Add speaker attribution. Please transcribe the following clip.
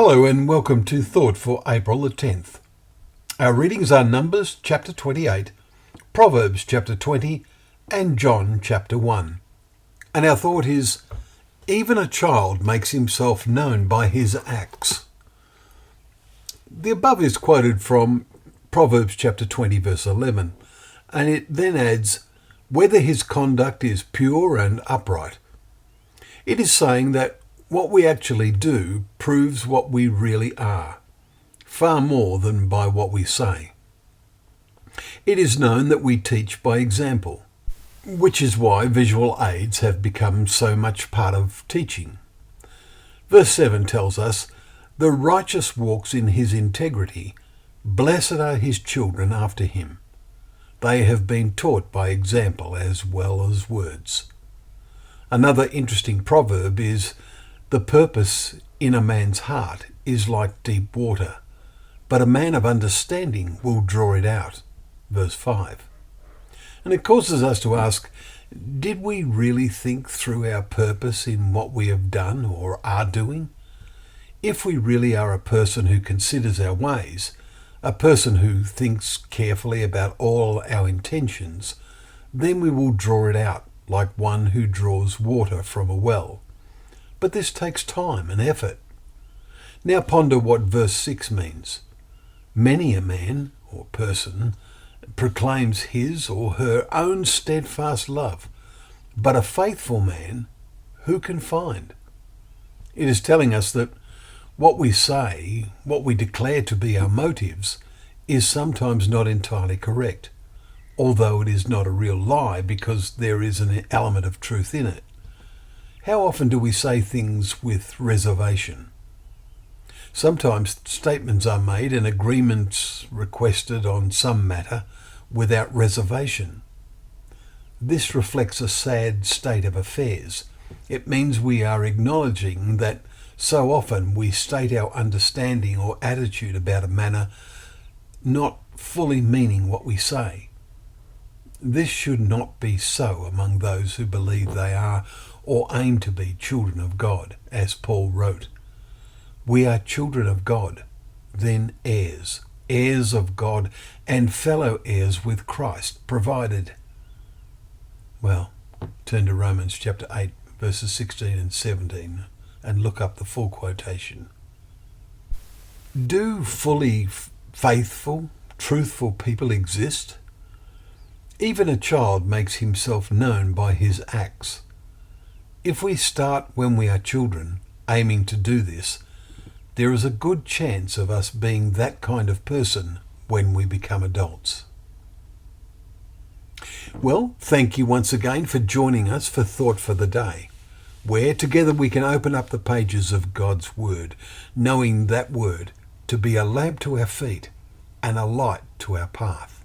Speaker 1: Hello and welcome to Thought for April the 10th. Our readings are Numbers chapter 28, Proverbs chapter 20 and John chapter 1. And our thought is, even a child makes himself known by his acts. The above is quoted from Proverbs chapter 20 verse 11, and it then adds, whether his conduct is pure and upright. It is saying that what we actually do proves what we really are, far more than by what we say. It is known that we teach by example, which is why visual aids have become so much part of teaching. Verse 7 tells us, the righteous walks in his integrity, blessed are his children after him. They have been taught by example as well as words. Another interesting proverb is, the purpose in a man's heart is like deep water, but a man of understanding will draw it out. Verse 5. And it causes us to ask, did we really think through our purpose in what we have done or are doing? If we really are a person who considers our ways, a person who thinks carefully about all our intentions, then we will draw it out like one who draws water from a well. But this takes time and effort. Now ponder what verse 6 means. Many a man or person proclaims his or her own steadfast love, but a faithful man who can find? It is telling us that what we say, what we declare to be our motives, is sometimes not entirely correct, although it is not a real lie because there is an element of truth in it. How often do we say things with reservation? Sometimes statements are made and agreements requested on some matter without reservation. This reflects a sad state of affairs. It means we are acknowledging that so often we state our understanding or attitude about a matter, not fully meaning what we say. This should not be so among those who believe they are or aim to be children of God, as Paul wrote. We are children of God, then heirs, heirs of God and fellow heirs with Christ, provided. Well, turn to Romans chapter 8, verses 16 and 17 and look up the full quotation. Do fully faithful, truthful people exist? Even a child makes himself known by his acts. If we start when we are children, aiming to do this, there is a good chance of us being that kind of person when we become adults. Well, thank you once again for joining us for Thought for the Day, where together we can open up the pages of God's Word, knowing that Word to be a lamp to our feet and a light to our path.